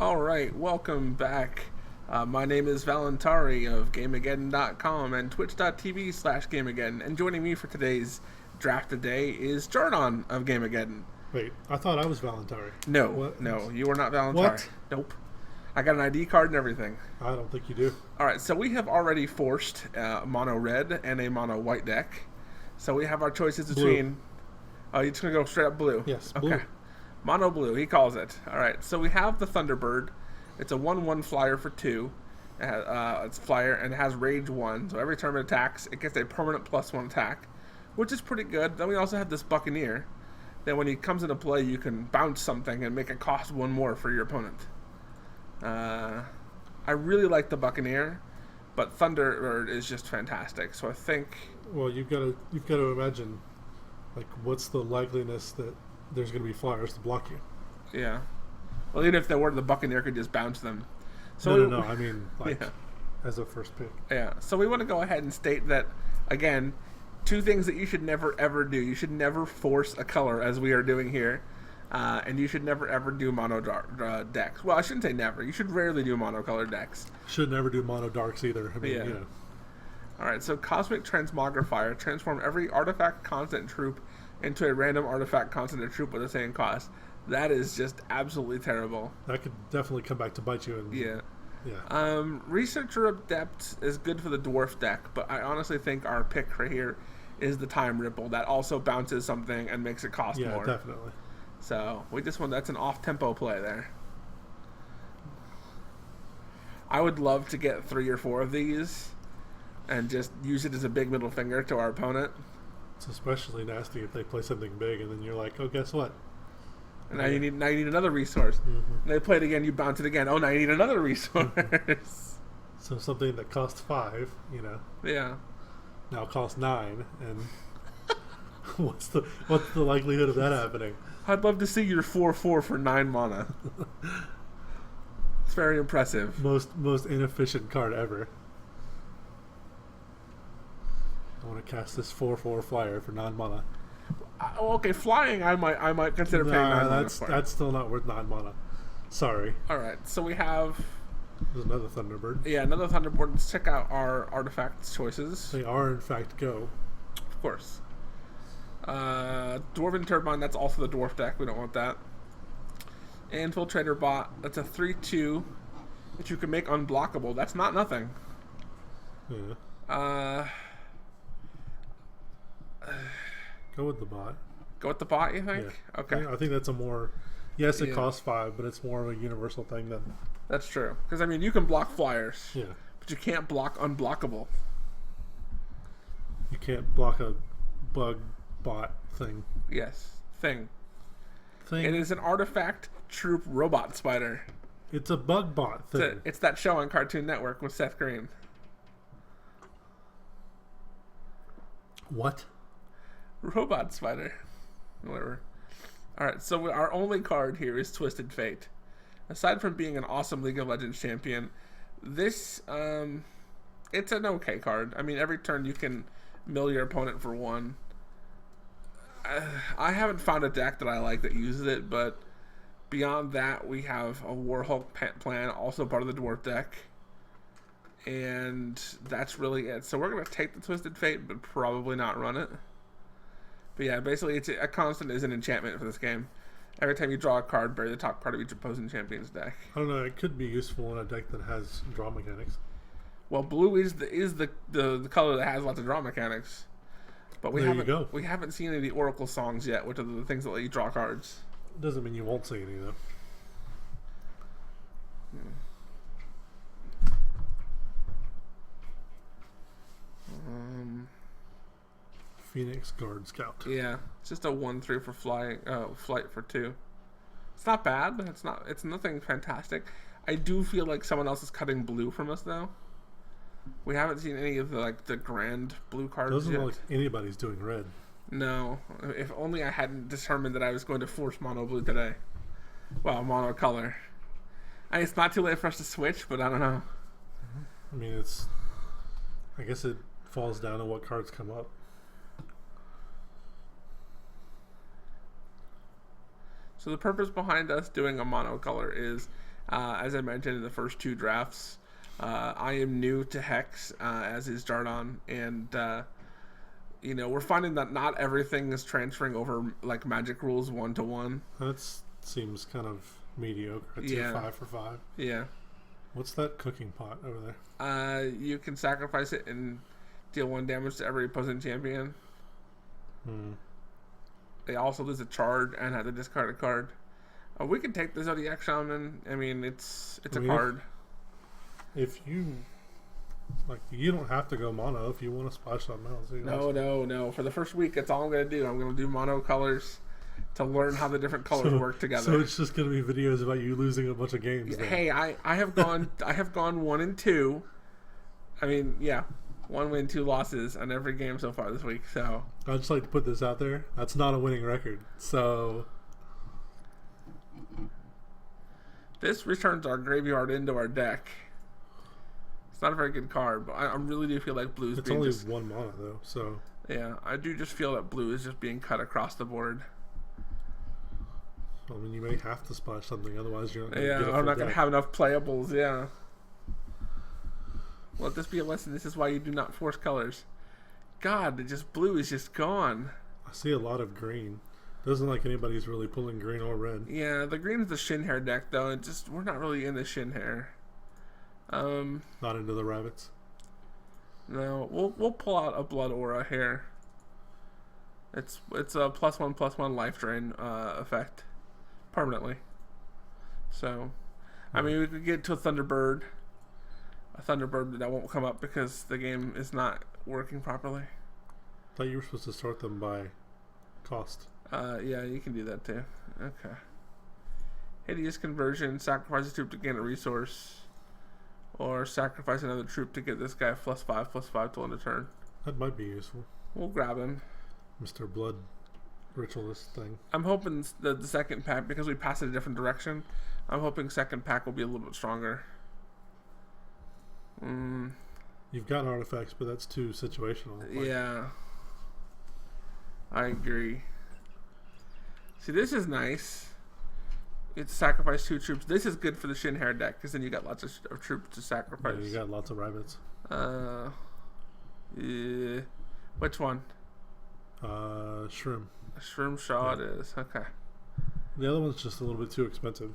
All right, welcome back. My name is Valentari of GameAgain.com and Twitch.tv/GameAgain. And joining me for today's draft today is Jardon of GameAgain. Wait, I thought I was Valentari. No, What? no, you are not Valentari. What? Nope. I got an ID card and everything. I don't think you do. All right, so we have already forced a mono red and a mono white deck. So we have our choices between. Oh, you're just gonna go straight up blue. Yes, Okay. blue. Mono blue, he calls it. All right, so we have the Thunderbird. It's a 1/1 flyer for 2. It's flyer and it has rage 1. So every turn it attacks, it gets a permanent +1 attack, which is pretty good. Then we also have this Buccaneer. Then when he comes into play, you can bounce something and make it cost 1 more for your opponent. I really like the Buccaneer, but Thunderbird is just fantastic. So I think, Well, you've got to imagine, like, what's the likeliness that there's going to be flyers to block you? yeah. Well, even if there were, the Buccaneer could just bounce them. So No. I mean, like, Yeah. as a first pick. Yeah. So we want to go ahead and state that, again, 2 things that you should never ever do. You should never force a color, as we are doing here. And you should never ever do mono decks. Well, I shouldn't say never. You should rarely do monocolor decks. Should never do mono darks either. I mean, Yeah. you know. Alright, so Cosmic Transmogrifier. Transform every artifact, constant, troop into a random artifact, constant, or troop with the same cost. That is just absolutely terrible. That could definitely come back to bite you. Yeah. Yeah. Researcher Adept is good for the dwarf deck, but I honestly think our pick right here is the Time Ripple. That also bounces something and makes it cost Yeah, more. definitely. So we just want that's an off-tempo play there. I would love to get 3 or 4 of these and just use it as a big middle finger to our opponent. It's especially nasty if they play something big and then you're like, oh, guess what? And now you need another resource. Mm-hmm. And they play it again, you bounce it again. Oh, now you need another resource. So something that costs 5, Yeah. now costs 9, and what's the likelihood of that happening? I'd love to see your 4/4 for 9 mana. It's very impressive. Most inefficient card ever. I want to cast this 4/4 flyer for 9 mana. Okay, flying I might consider paying 9 mana for. That's still not worth 9 mana. Sorry. Alright, so we have There's another Thunderbird. another Thunderbird. Let's check out our artifact choices. They are in fact go. Of course. Dwarven Turbine, that's also the dwarf deck. We don't want that. Infiltrator Bot, that's a 3/2 that you can make unblockable. That's not nothing. Yeah. Go with the bot. Go with the bot, you think? Yeah. Okay. Yeah, I think that's a more. Yes, it Yeah. costs 5, but it's more of a universal thing than. That's true. Because, I mean, you can block flyers, Yeah. but you can't block unblockable. You can't block a bug bot thing. Yes. Thing. It is an artifact troop robot spider. It's a bug bot thing. It's that show on Cartoon Network with Seth Green. What? Robot spider. Whatever. Alright, so our only card here is Twisted Fate. Aside from being an awesome League of Legends champion, this, it's an okay card. I mean, every turn you can mill your opponent for 1. I haven't found a deck that I like that uses it, but beyond that, we have a Warhulk plan, also part of the dwarf deck. And that's really it. So we're going to take the Twisted Fate, but probably not run it. But yeah, basically, it's a constant is an enchantment for this game. Every time you draw a card, bury the top card of each opposing champion's deck. I don't know. It could be useful in a deck that has draw mechanics. Well, blue is the color that has lots of draw mechanics. But we haven't seen any of the Oracle songs yet, which are the things that let you draw cards. Doesn't mean you won't see any though. Phoenix Guard Scout. Yeah, it's just a 1/3 for flight for 2. It's not bad, but it's nothing fantastic. I do feel like someone else is cutting blue from us though. We haven't seen any of the grand blue cards Doesn't yet. look like anybody's doing red. No, if only I hadn't determined that I was going to force mono blue today. Well, mono color. I mean, it's not too late for us to switch, but I don't know. I mean, I guess it falls down to what cards come up. So the purpose behind us doing a monocolor is As I mentioned in the first two drafts, I am new to Hex, as is Jardon, and we're finding that not everything is transferring over like Magic rules 1-to-1. That seems kind of mediocre. It's Yeah. 5 for 5. Yeah. What's that cooking pot over there? You can sacrifice it and deal 1 damage to every opposing champion. They also lose a charge and have to discard a card. We can take the Zodiac Shaman. I mean, it's a card. If you you don't have to go mono if you want to splash something else. No. For the first week, that's all I'm going to do. I'm going to do mono colors to learn how the different colors work together. So it's just going to be videos about you losing a bunch of games. Then. Hey, I have gone 1-2. I mean, yeah, 1 win, 2 losses on every game so far this week. So I'd just like to put this out there. That's not a winning record. So this returns our graveyard into our deck. It's not a very good card, but I really do feel like blue's it's being only just... 1 mana though. So yeah, I do just feel that blue is just being cut across the board. I mean, you may have to splash something, otherwise you're not going Yeah, to get a I'm not full going to deck. have enough playables, yeah. Let this be a lesson. This is why you do not force colors. God, blue is just gone. I see a lot of green. Doesn't like anybody's really pulling green or red. Yeah, the green is the Shin Hair deck, though. We're not really in the Shin Hair. Not into the rabbits. No, we'll pull out a Blood Aura here. It's a +1/+1 life drain effect. Permanently. So, I mean, we could get to a Thunderbird that won't come up because the game is not working properly. I thought you were supposed to sort them by cost. Yeah, you can do that too. Okay. Hideous Conversion, sacrifice a troop to gain a resource, or sacrifice another troop to get this guy +5/+5 till end of turn. That might be useful. We'll grab him. Mr. Blood Ritualist thing. I'm hoping the second pack, because we passed it a different direction, I'm hoping second pack will be a little bit stronger. You've got artifacts, but that's too situational. Yeah. I agree. See, this is nice. It's sacrifice 2 troops. This is good for the Shin Hair deck, because then you got lots of troops to sacrifice. Yeah, you got lots of rabbits. Yeah. Which one? Shroom. Shroom Shaw it is. Okay. The other one's just a little bit too expensive.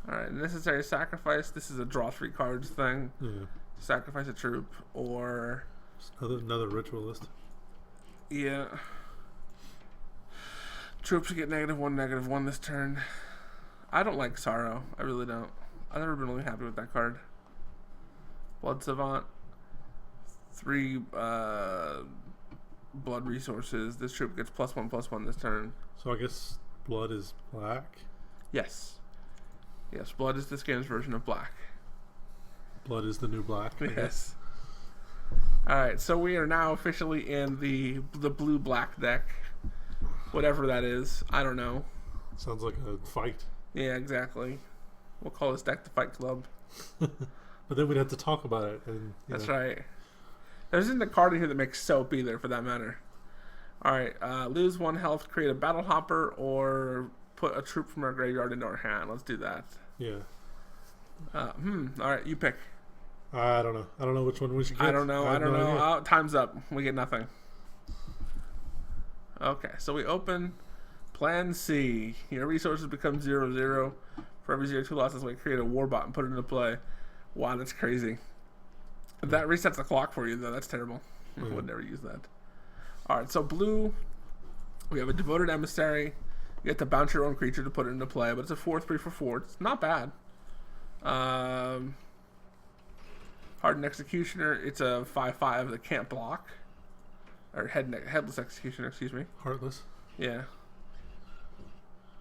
Alright, necessary sacrifice. This is a draw 3 cards thing. Yeah. Sacrifice a troop, or... Another ritualist. Yeah. Troops get -1/-1 this turn. I don't like Sorrow. I really don't. I've never been really happy with that card. Blood Savant. 3 blood resources. This troop gets +1/+1 this turn. So I guess blood is black? Yes. Yes, blood is this game's version of black. Blood is the new black. Yes. Alright, so we are now officially in the blue-black deck. Whatever that is. I don't know. Sounds like a fight. Yeah, exactly. We'll call this deck the Fight Club. But then we'd have to talk about it. And That's right. There isn't a card in here that makes soap either, for that matter. Alright, lose 1 health, create a Battle Hopper, or put a troop from our graveyard into our hand. Let's do that. Yeah. Alright, you pick. I don't know. I don't know which one we should get. I don't know. Oh, time's up. We get nothing. Okay, so we open Plan C. Your resources become 0/0. For every 0/2 losses, we create a Warbot and put it into play. Wow, that's crazy. That resets the clock for you, though. That's terrible. I would never use that. Alright, so blue, we have a Devoted Emissary. You have to bounce your own creature to put it into play, but it's a 4/3 for 4. It's not bad. Hardened Executioner, it's a 5/5 that can't block. Or Headless Executioner, excuse me. Heartless. Yeah.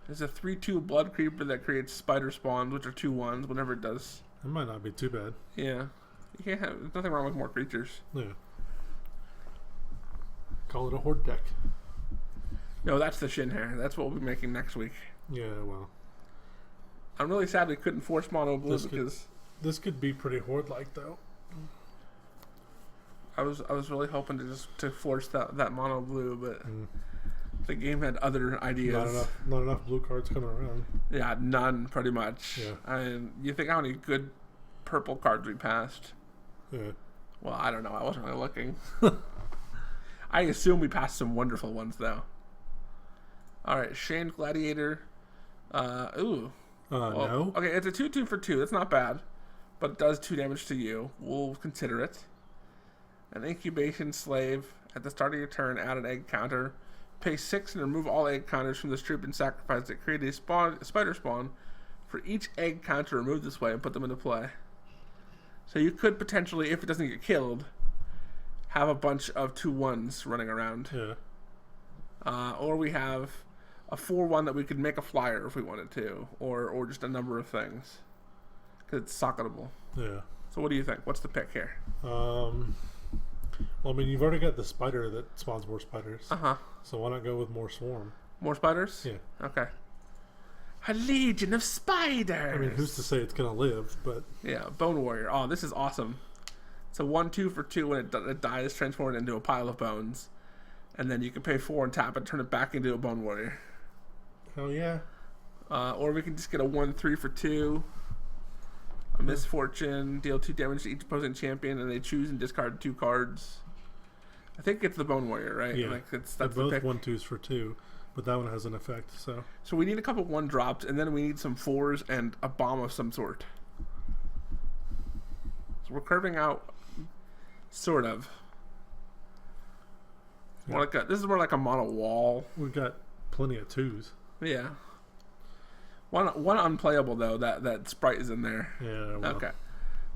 There's a 3/2 Blood Creeper that creates Spider Spawns, which are 2/1s whenever it does. It might not be too bad. Yeah. You can't have, there's nothing wrong with more creatures. Yeah. Call it a horde deck. No, that's the Shin Hair. That's what we'll be making next week. Yeah, well. I'm really sad we couldn't force mono blue because this could be pretty horde-like, though. I was really hoping to force that mono blue, but The game had other ideas. Not enough blue cards coming around. Yeah, none, pretty much. Yeah. And you think how many good purple cards we passed? Yeah. Well, I don't know. I wasn't really looking. I assume we passed some wonderful ones, though. All right, Shane Gladiator. Ooh. No. Okay, it's a 2/2 for 2. That's not bad. But it does 2 damage to you. We'll consider it. An Incubation Slave. At the start of your turn, add an egg counter. Pay 6 and remove all egg counters from this troop and sacrifice it. Create a spider spawn for each egg counter removed this way and put them into play. So you could potentially, if it doesn't get killed, have a bunch of 2/1s running around. Yeah. Or we have a 4/1 that we could make a flyer if we wanted to, or just a number of things. Because it's socketable. Yeah. So what do you think? What's the pick here? Well, I mean, you've already got the spider that spawns more spiders. Uh-huh. So why not go with more swarm? More spiders? Yeah. Okay. A legion of spiders! I mean, who's to say it's going to live, but... Yeah, Bone Warrior. Oh, this is awesome. It's a 1/2 for 2 when it dies, transformed into a pile of bones. And then you can pay 4 and tap and turn it back into a Bone Warrior. Hell yeah. Or we can just get a 1/3 for 2. A Misfortune, deal 2 damage to each opposing champion, and they choose and discard 2 cards. I think it's the Bone Warrior, right? Yeah. Like that's They're the both pick. 1/2s for 2, but that one has an effect, so... So we need a couple 1-drops, and then we need some 4s and a bomb of some sort. So we're curving out, sort of. Yeah. More like this is more like a mono wall. We've got plenty of 2s. Yeah. One unplayable though. That sprite is in there. Yeah, well... Okay.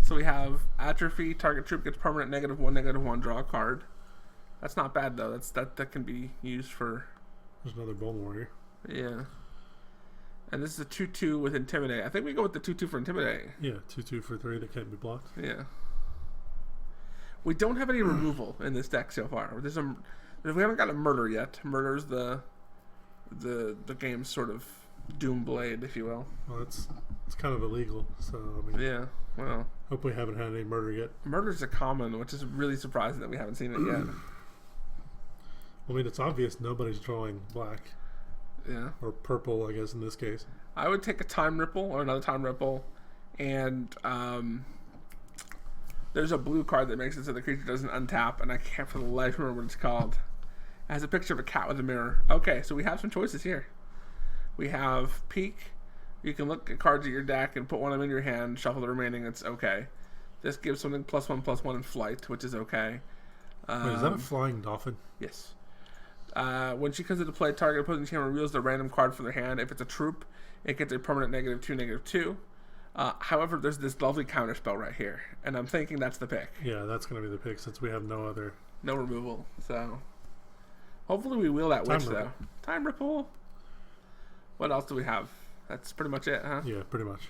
So we have Atrophy. Target troop gets permanent -1/-1. Draw a card. That's not bad though. That can be used for. There's another Bone Warrior. Yeah. And this is a 2/2 with Intimidate. I think we go with the 2/2 for Intimidate. Yeah, 2/2 for 3 that can't be blocked. Yeah. We don't have any removal in this deck so far. We haven't got a murder yet. Murder's the game's sort of doom blade, if you will. Well, it's kind of illegal, so I mean... Yeah. Well. Hope we haven't had any murder yet. Murder's a common, which is really surprising that we haven't seen it yet. I mean, it's obvious nobody's drawing black. Yeah. Or purple, I guess, in this case. I would take a Time Ripple or another Time Ripple, and there's a blue card that makes it so the creature doesn't untap, and I can't for the life remember what it's called. It has a picture of a cat with a mirror. Okay, so we have some choices here. We have Peek. You can look at cards at your deck and put one of them in your hand, shuffle the remaining, it's okay. This gives something +1/+1 in flight, which is okay. Wait, is that a flying dolphin? Yes. When she comes into play, target opposing champion reveals the random card from their hand. If it's a troop, it gets a permanent -2/-2. However, there's this lovely counter spell right here, and I'm thinking that's the pick. Yeah, that's going to be the pick since we have no other... No removal, so... Hopefully we wheel that Time witch, Ripple. though. Time Ripple. What else do we have? That's pretty much it, huh? Yeah, pretty much.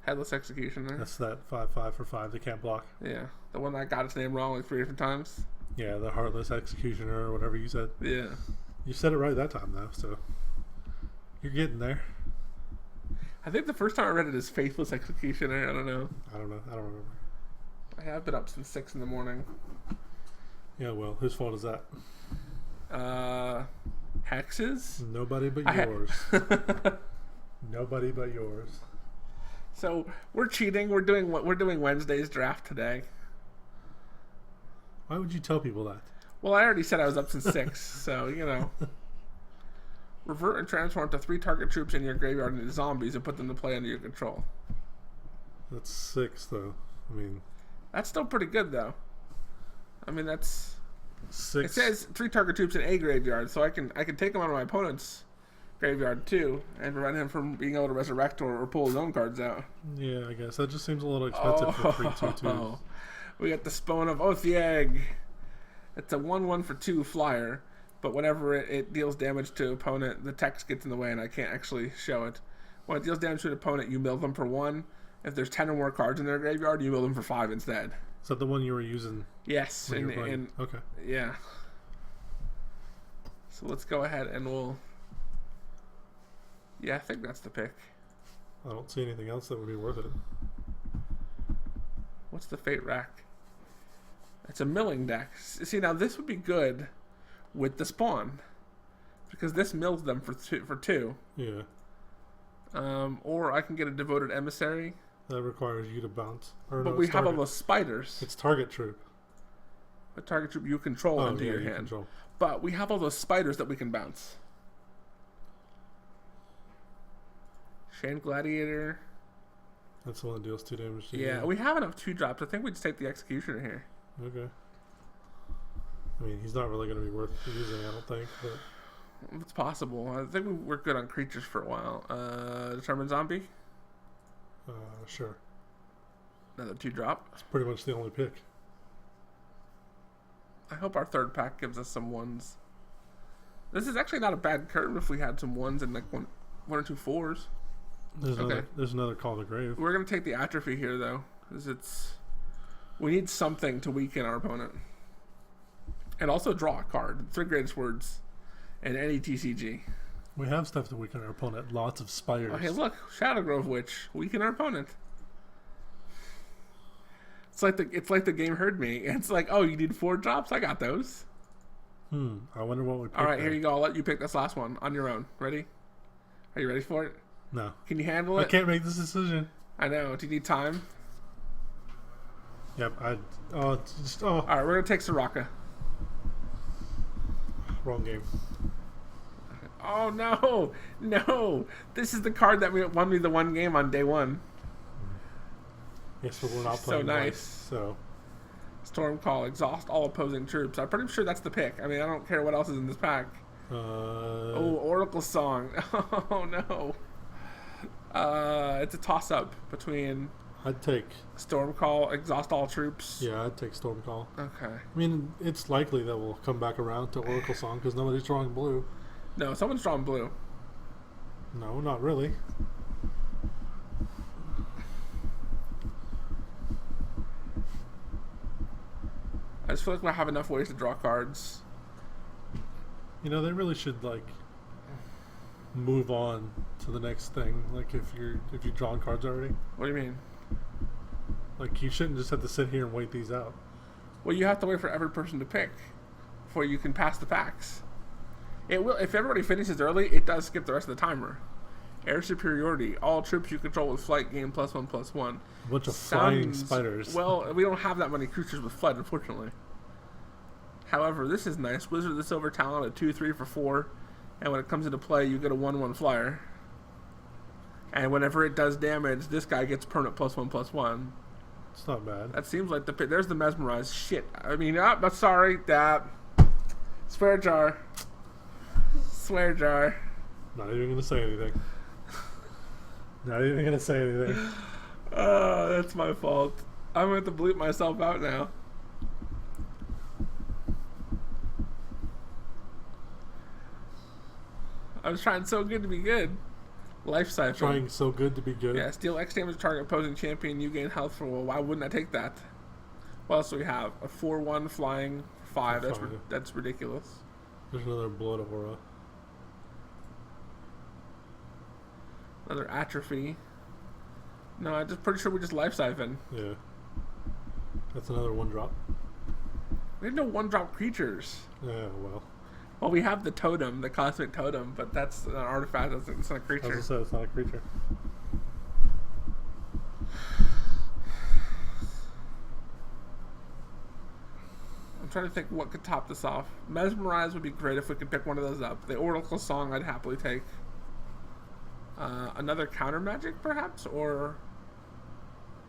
Headless Executioner. That's that 5/5 for 5 that can't block. Yeah. The one that got its name wrong like 3 different times. Yeah, the Heartless Executioner or whatever you said. Yeah. You said it right that time, though, so... You're getting there. I think the first time I read it is Faithless Executioner. I don't know. I don't know. I don't remember. I have been up since 6 in the morning. Yeah, well, whose fault is that? Hexes? Nobody but yours. Nobody but yours. So we're cheating. We're doing Wednesday's draft today. Why would you tell people that? Well, I already said I was up since 6, so you know. Revert and transform to 3 target troops in your graveyard into zombies and put them to play under your control. That's 6, though. I mean, that's still pretty good, though. I mean, that's 6. It says 3 target troops in a graveyard, so I can take them out of my opponent's graveyard too, and prevent him from being able to resurrect or pull his own cards out. Yeah, I guess that just seems a little expensive for 3 2/2s. We got the Spawn of Oath-Egg. It's a 1/1 for 2 flyer, but whenever it deals damage to opponent, the text gets in the way and I can't actually show it. When it deals damage to an opponent, you mill them for 1. If there's 10 or more cards in their graveyard, you mill them for 5 instead. Is that the one you were using? Yes. When you were playing? Okay. Yeah. So let's go ahead and we'll... Yeah, I think that's the pick. I don't see anything else that would be worth it. What's the Fate Rack? It's a milling deck. See, now this would be good with the Spawn. because this mills them for two. Yeah. Or I can get a devoted emissary. That requires you to bounce. But we have all those spiders. It's target troop. A target troop you control into your hand. Control. But we have all those spiders that we can bounce. Shane Gladiator. That's the one that deals 2 damage to Yeah, you. we have enough 2-drops. I think we just take the Executioner here. Okay. I mean, he's not really going to be worth using, I don't think. But It's possible. I think we were good on creatures for a while. Determined Zombie. Sure. Another 2-drop. It's pretty much the only pick. I hope our third pack gives us some 1s. This is actually not a bad curve if we had some 1s and like one or 2 4s. There's another Call to Grave. We're going to take the Atrophy here, though. Because we need something to weaken our opponent. And also draw a card. 3 greatest words in any TCG. We have stuff to weaken our opponent. Lots of spiders. Oh, hey, look. Shadow Grove Witch. Weaken our opponent. It's like the game heard me. It's like, oh, you need 4 drops? I got those. I wonder what we pick. All right, here you go. I'll let you pick this last one on your own. Ready? Are you ready for it? No. Can you handle it? I can't make this decision. I know. Do you need time? Yep. All right, we're going to take Soraka. Wrong game. Oh, no. No. This is the card that won me the one game on day 1. Yes, but we're not So playing nice. life, so Storm Call, exhaust all opposing troops. I'm pretty sure that's the pick. I mean, I don't care what else is in this pack. Oh, Oracle Song. Oh, no. It's a toss-up between I'd take Storm Call, exhaust all troops. Yeah, I'd take Storm Call. Okay. I mean, it's likely that we'll come back around to Oracle Song because nobody's drawing blue. No, someone's drawing blue. No, not really. I just feel like we have enough ways to draw cards. You know, they really should like move on to the next thing. Like if you've drawn cards already, What do you mean? like you shouldn't just have to sit here and wait these out. Well, you have to wait for every person to pick before you can pass the packs. It will, if everybody finishes early, it does skip the rest of the timer. Air superiority. All troops you control with flight gain +1/+1. A bunch of flying spiders. Well, we don't have that many creatures with flight, unfortunately. However, this is nice. Wizard of the Silver Talon, a 2/3 for 4. And when it comes into play, you get a 1/1 flyer. And whenever it does damage, this guy gets permanent +1/+1. It's not bad. That seems like the pick. There's the Mesmerize. Shit. I mean, but sorry. That. Swear jar. Swear jar. Not even gonna say anything. Not even gonna say anything. That's my fault. I'm going to have to bleep myself out now. I was trying so good to be good. Life Siphon. Trying so good to be good. Yeah, steal X damage target opposing champion. You gain health for, well, why wouldn't I take that? What else do we have? A 4/1 flying 5. That's ridiculous. There's another Blood Aura. Another Atrophy. No, I'm just pretty sure we just Life Siphon. Yeah. That's another 1-drop. We have no 1-drop creatures. Yeah, well. Well, we have the totem, the cosmic totem, but that's an artifact. It's not a As I creature. said, it's not a creature. I'm trying to think what could top this off. Mesmerize would be great if we could pick one of those up. The Oracle Song I'd happily take. Another counter magic, perhaps? Or,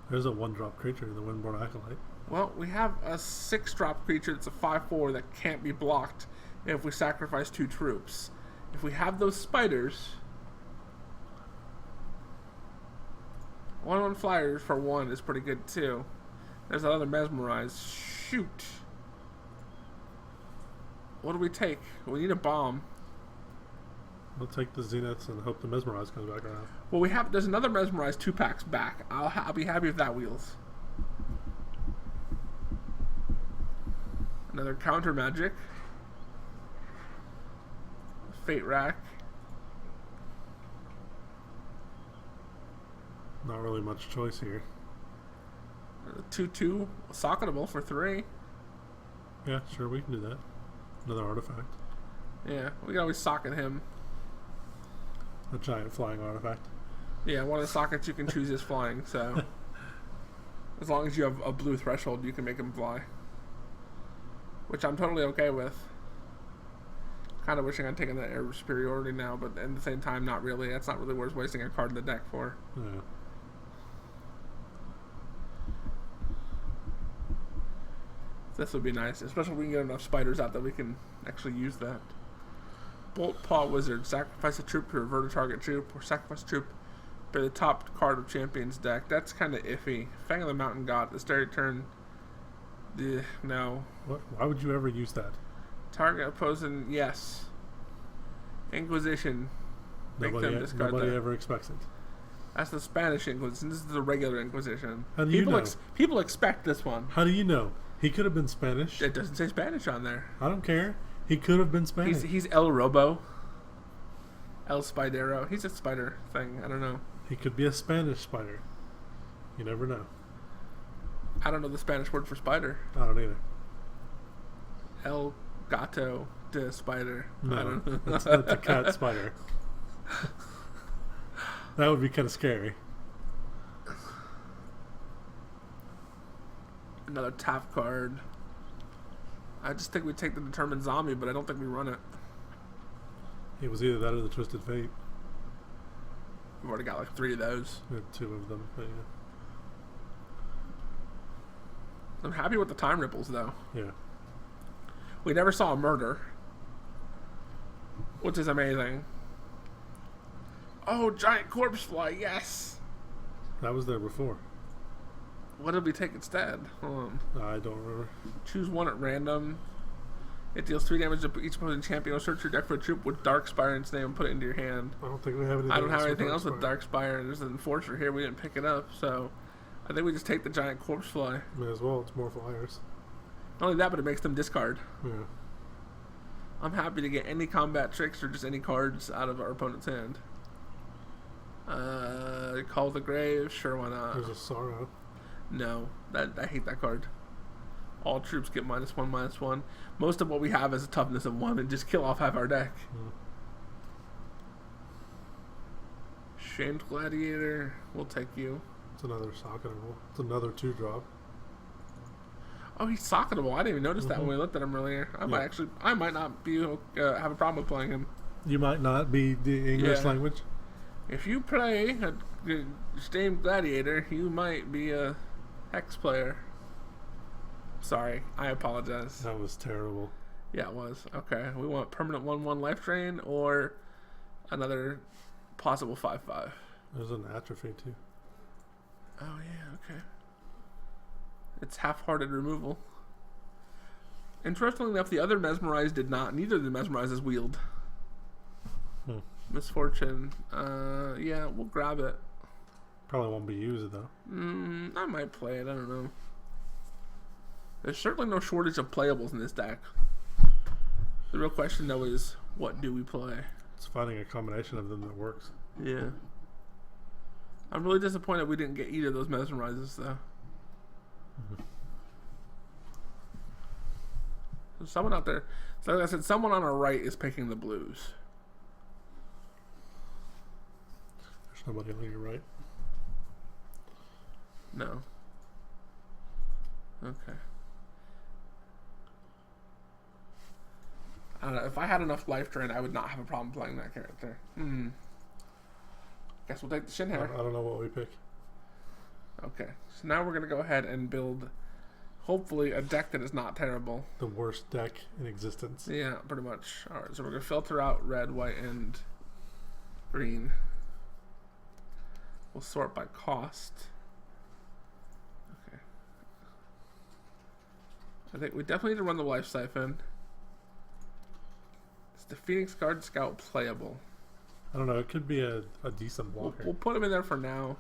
There's a 1-drop creature, the Windborn Acolyte. well, we have a 6-drop creature that's a 5/4 that can't be blocked if we sacrifice 2 troops. If we have those spiders, 1/1 flyers for 1 is pretty good too. There's another Mesmerize. Shoot. What do we take? We need a bomb. We'll take the Zeniths and hope the Mesmerize comes back around. Well, there's another Mesmerize 2 packs back. I'll be happy if that wheels. Another counter magic. Fate Rack. Not really much choice here. 2/2 socketable for 3. Yeah, sure, we can do that. Another artifact. Yeah, we can always socket him. A giant flying artifact. Yeah, one of the sockets you can choose is flying, so as long as you have a blue threshold, you can make him fly. Which I'm totally okay with. Kind of wishing I'd taken that air superiority now, but at the same time, not really. That's not really worth wasting a card in the deck for. Yeah. This would be nice, especially if we can get enough spiders out that we can actually use that. Bolt Paw Wizard. Sacrifice a troop to revert a target troop, or sacrifice a troop by the top card of Champion's deck. That's kind of iffy. Fang of the Mountain God. The start turn. No. What? Why would you ever use that? Target opposing. Yes. Inquisition. Make them discard Nobody that. ever expects it. That's the Spanish Inquisition. This is the regular Inquisition. How do you know? People expect this one. How do you know? He could have been Spanish. It doesn't say Spanish on there. I don't care. He could have been Spanish. He's El Robo. El Spidero. He's a spider thing. I don't know. He could be a Spanish spider. You never know. I don't know the Spanish word for spider. I don't either. El Gato de Spider. I No, don't know. that's a cat spider. That would be kind of scary. Another tap card. I just think we take the Determined Zombie, but I don't think we run it. It was either that or the Twisted Fate. We've already got like 3 of those. We have 2 of them, but I'm happy with the time ripples, though. yeah. We never saw a murder, which is amazing. Oh, giant corpse fly, yes! That was there before. What did we take instead? Hold on. I don't remember. Choose one at random. It deals 3 damage to each opposing champion. Search your deck for a troop with Dark Spire in its name and put it into your hand. I don't think we have anything. I don't have with anything else Spire. with Dark Spire, and there's an Enforcer here. We didn't pick it up, so I think we just take the giant corpse fly. May as well. It's more flyers. Not only that, but it makes them discard. Yeah. I'm happy to get any combat tricks or just any cards out of our opponent's hand. Call the Grave, sure, why not? There's a Sorrow. No, I hate that card. All troops get -1/-1. Most of what we have is a toughness of 1 and just kill off half our deck. Shamed Gladiator, we'll take you. It's another socketable. It's another 2-drop. Oh, he's socketable. I didn't even notice that when we looked at him earlier. I might not be have a problem with playing him. You might not be the English language. If you play a Shamed Gladiator, you might be a Hex player. Sorry, I apologize. That was terrible. Yeah, it was. Okay, we want permanent 1/1 life drain or another possible 5/5. There's an atrophy too. Oh yeah, okay. It's half-hearted removal. Interestingly enough, the other Mesmerize did not. Neither of the Mesmerizes wield. Misfortune. Yeah, we'll grab it. Probably won't be used though. I might play it. I don't know. There's certainly no shortage of playables in this deck. The real question, though, is what do we play? It's finding a combination of them that works. Yeah. I'm really disappointed we didn't get either of those Mesmerizes, though. So someone out there, so like I said, someone on our right is picking the blues. There's nobody on your right. No. Okay. I don't know. If I had enough life drain, I would not have a problem playing that character. Guess we'll take the Shin I Hair. don't know what we pick. Okay. So now we're going to go ahead and build, hopefully, a deck that is not terrible. The worst deck in existence. Yeah, pretty much. Alright, so we're going to filter out red, white, and green. We'll sort by cost. Okay. I think we definitely need to run the Life Siphon. Is the Phoenix Guard Scout playable? I don't know. It could be a decent blocker. We'll put him in there for now.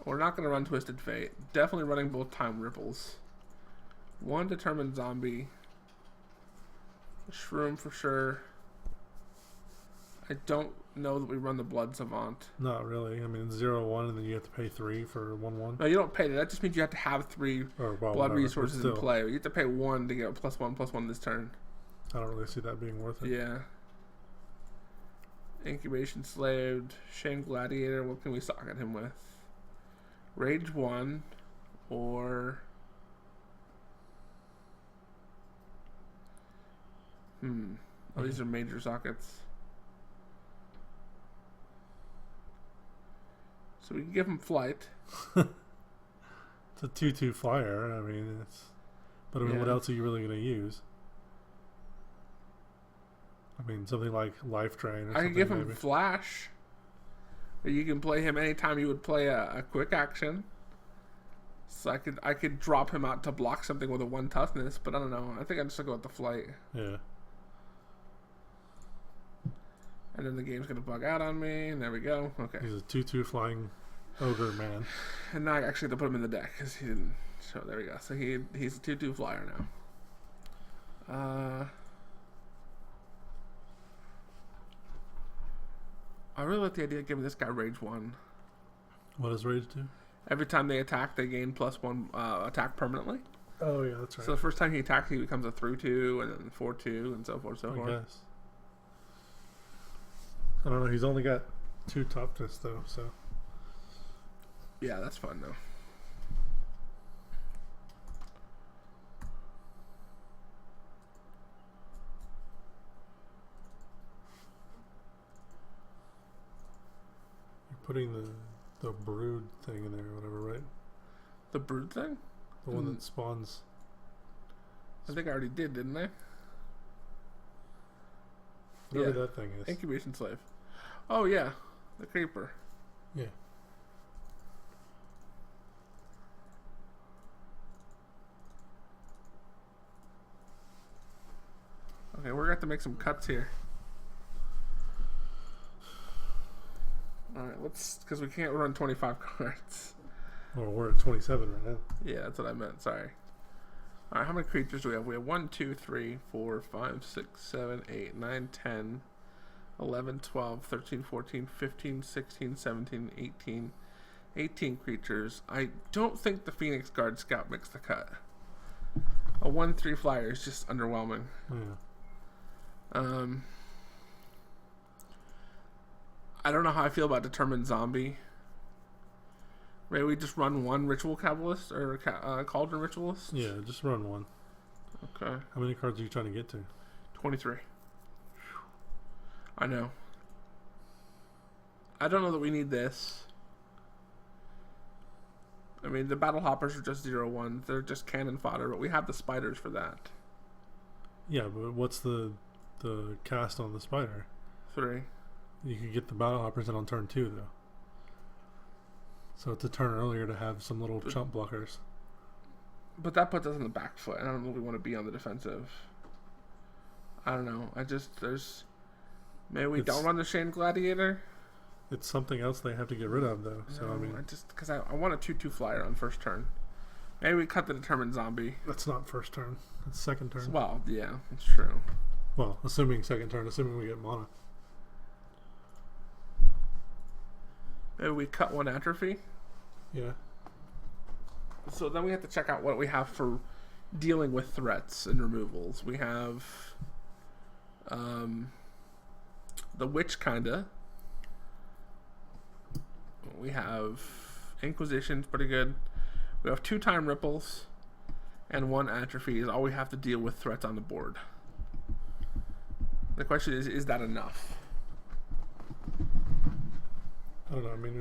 We're not going to run Twisted Fate. Definitely running both Time Ripples. 1 Determined Zombie. Shroom for sure. I don't know that we run the Blood Savant. Not really. I mean, 0/1, and then you have to pay 3 for 1/1. No, you don't pay that. That just means you have to have 3 Or, well, blood whatever, resources but in still. play. You have to pay 1 to get a +1/+1 this turn. I don't really see that being worth it. Yeah. Incubation Slaved, Shane Gladiator. What can we socket him with? Rage 1 or Oh, these are major sockets. So we can give him Flight. It's a 2/2 flyer. I mean, what else are you really going to use? I mean, something like Life Drain. Or I something can give him maybe. Flash. Or you can play him anytime you would play a quick action. So I could drop him out to block something with a 1 toughness, but I don't know. I think I'm just gonna go with the Flight. Yeah. And then the game's gonna bug out on me, and there we go. Okay. He's a 2/2 flying ogre man. And now I actually have to put him in the deck because he didn't show. There we go. So he's a 2/2 flyer now. I really like the idea of giving this guy Rage 1. What does Rage do? Every time they attack, they gain +1 attack permanently. Oh, yeah, that's right. So the first time he attacks, he becomes a 3/2, and then 4/2, and so forth, so forth. I guess. I don't know. He's only got 2 toughness, though, so. Yeah, that's fun, though. You're putting the brood thing in there or whatever, right? The brood thing? The one that spawns. I think I already did, didn't I? Whatever that thing is. Incubation Slave. Oh, yeah. The creeper. Yeah. Okay, we're going to have to make some cuts here. Alright, because we can't run 25 cards. Well, we're at 27 right now. Yeah, that's what I meant, sorry. Alright, how many creatures do we have? We have 1, 2, 3, 4, 5, 6, 7, 8, 9, 10, 11, 12, 13, 14, 15, 16, 17, 18. 18 creatures. I don't think the Phoenix Guard Scout makes the cut. A 1/3 flyer is just underwhelming. Yeah. I don't know how I feel about Determined Zombie. Maybe we just run 1 Ritual Kabbalist or Cauldron Ritualist? Yeah, just run 1. Okay. How many cards are you trying to get to? 23. I know. I don't know that we need this. I mean, the Battle Hoppers are just 0/1. They're just cannon fodder, but we have the spiders for that. Yeah, but what's the cast on the spider? 3. You could get the battle hoppers in on turn 2, though. So it's a turn earlier to have some little chump blockers. But that puts us on the back foot, and I don't really want to be on the defensive. I don't know. Maybe we don't run the Shane Gladiator. It's something else they have to get rid of, though. So, No, I mean, because I want a 2/2 flyer on first turn. Maybe we cut the Determined Zombie. that's not first turn. It's second turn. Well, yeah, that's true. Well, assuming second turn, assuming we get mana. Maybe we cut 1 Atrophy. Yeah. So then we have to check out what we have for dealing with threats and removals. We have the Witch, kinda. We have Inquisition's pretty good. We have 2 Time Ripples and 1 Atrophy is all we have to deal with threats on the board. The question is that enough? I don't know. I mean,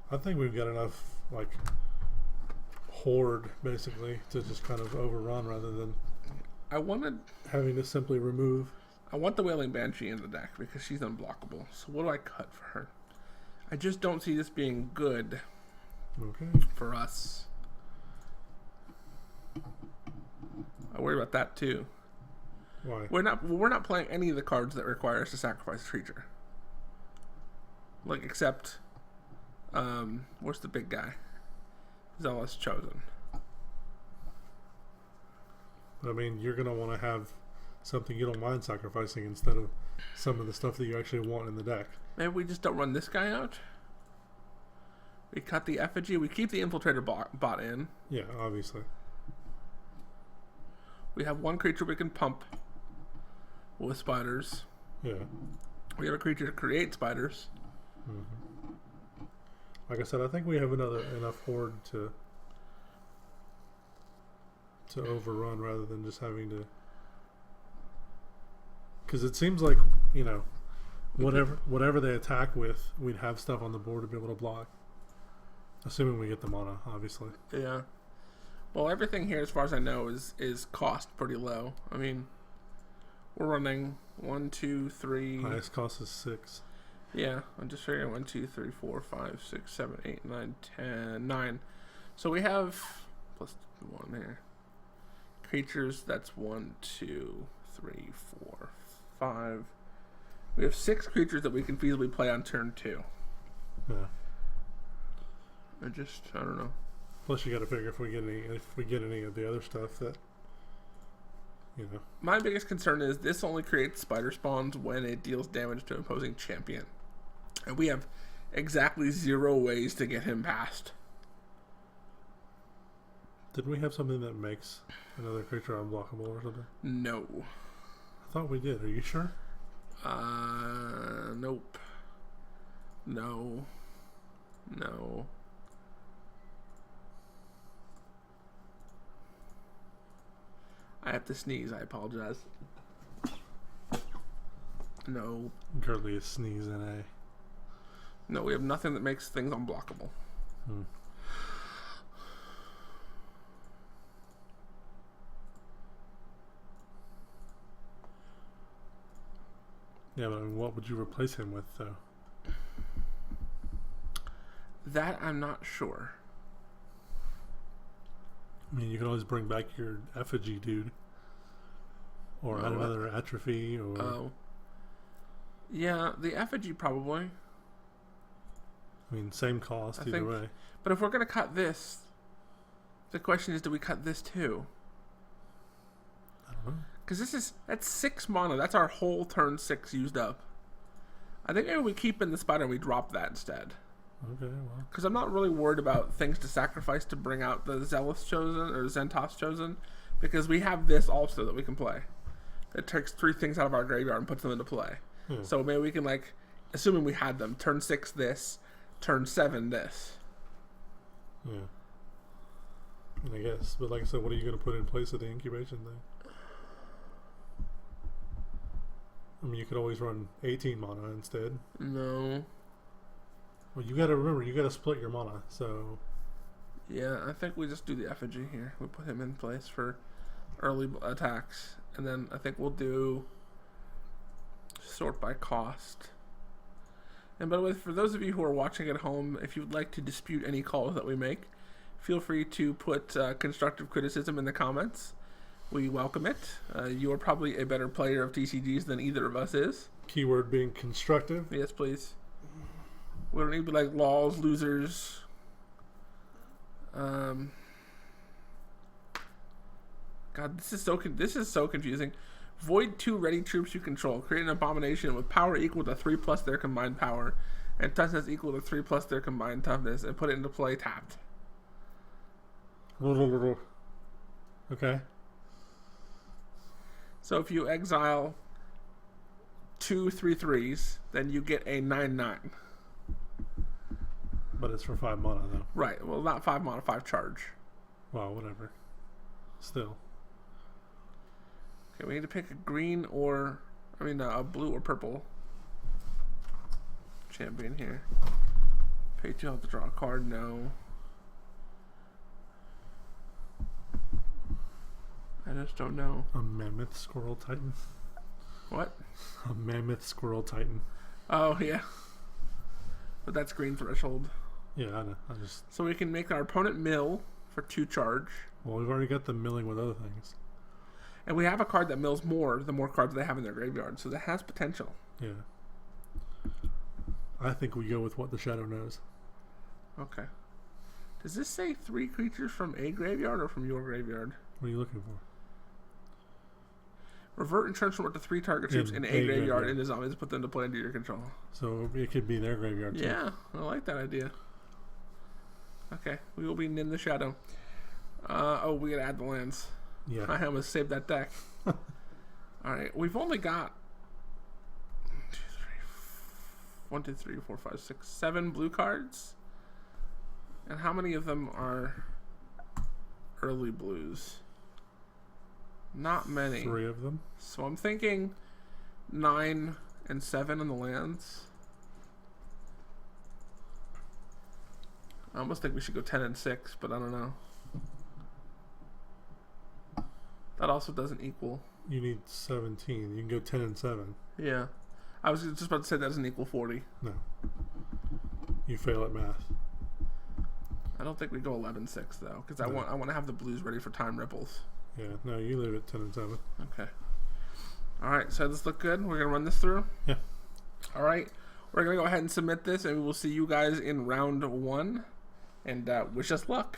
I think we've got enough, like, horde, basically, to just kind of overrun rather than having to simply remove. I want the Wailing Banshee in the deck because she's unblockable. So what do I cut for her? I just don't see this being good for us. I worry about that too. Why? We're not playing any of the cards that require us to sacrifice a creature. Like, except where's the big guy? Zealous Chosen. But I mean, you're gonna want to have something you don't mind sacrificing instead of some of the stuff that you actually want in the deck. Maybe we just don't run this guy out. We cut the Effigy. We keep the Infiltrator bot in. Yeah, obviously. We have one creature we can pump with spiders. Yeah. We have a creature to create spiders. Mm-hmm. Like I said, I think we have enough horde to overrun rather than just having to. Because it seems like, you know, whatever they attack with, we'd have stuff on the board to be able to block. Assuming we get the mana, obviously. Yeah. Well, everything here, as far as I know, is cost pretty low. I mean, we're running 1, 2, 3. Highest cost is 6. Yeah, I'm just figuring 1, 2, 3, 4, 5, 6, 7, 8, 9, 10, 9. So we have plus 1 here. Creatures, that's 1, 2, 3, 4, 5. We have 6 creatures that we can feasibly play on turn 2. Yeah. I don't know. Plus, you got to figure if we get any of the other stuff that, you know. My biggest concern is this only creates spider spawns when it deals damage to an opposing champion, and we have exactly 0 ways to get him past. Did we have something that makes another creature unblockable or something? No. I thought we did. Are you sure? Nope. No. I have to sneeze. I apologize. No. Girliest sneeze in a. No, we have nothing that makes things unblockable. Yeah, but I mean, what would you replace him with, though? That I'm not sure. I mean, you can always bring back your effigy dude. Or add another atrophy, or... Oh. Yeah, the effigy probably. I mean, same cost either way. But if we're going to cut this, the question is, do we cut this too? I don't know. Because that's 6 mana. That's our whole turn 6 used up. I think maybe we keep in the spider and we drop that instead. Okay, well. Because I'm not really worried about things to sacrifice to bring out the Zealous Chosen or Zentos Chosen. Because we have this also that we can play. It takes 3 things out of our graveyard and puts them into play. So maybe we can, like, assuming we had them, turn 6 this, turn 7 this. Yeah. I guess. But like I said, what are you going to put in place of the incubation thing? I mean, you could always run 18 mana instead. No. Well, you got to remember, you got to split your mana, so... Yeah, I think we just do the effigy here. We put him in place for early attacks. And then I think we'll do sort by cost. And by the way, for those of you who are watching at home, if you would like to dispute any calls that we make, feel free to put constructive criticism in the comments. We welcome it. You are probably a better player of TCGs than either of us is. Keyword being constructive. Yes, please. We don't need to be like laws, losers. God, this is so confusing. Void 2 ready troops you control. Create an abomination with power equal to 3+ their combined power, and toughness equal to 3+ their combined toughness, and put it into play tapped. Okay. So if you exile 2 3/3s, then you get a 9/9. But it's for 5 mana, though. Right. Well, not 5 mana, 5 charge. Well, whatever. Still. Okay, we need to pick a green or, a blue or purple champion here. Pay 2, have to draw a card. No. I just don't know. A mammoth squirrel titan. What? A mammoth squirrel titan. Oh, yeah. But that's green threshold. Yeah, I know. So we can make our opponent mill for 2 charge. Well, we've already got them milling with other things. And we have a card that mills more the more cards they have in their graveyard. So that has potential. Yeah. I think we go with what the shadow knows. Okay. Does this say 3 creatures from a graveyard or from your graveyard? What are you looking for? Revert and transform it to 3 target troops in a graveyard into zombies and put them to play under your control. So it could be their graveyard too. Yeah, I like that idea. Okay, we will be in the shadow. We gotta add the lands. Yeah. I almost saved that deck. All right, we've only got 1, 2, 3, 4, 5, 6, 7 blue cards. And how many of them are early blues? Not many. 3 of them. So I'm thinking 9 and 7 in the lands. I almost think we should go 10 and 6, but I don't know. That also doesn't equal. You need 17. You can go 10 and 7. Yeah. I was just about to say that doesn't equal 40. No. You fail at math. I don't think we go 11-6 though, because I want to have the blues ready for time ripples. Yeah, no, you leave it 10 and 7. Okay. All right, so this look good. We're gonna run this through. Yeah. All right, we're gonna go ahead and submit this, and we will see you guys in round 1. And wish us luck.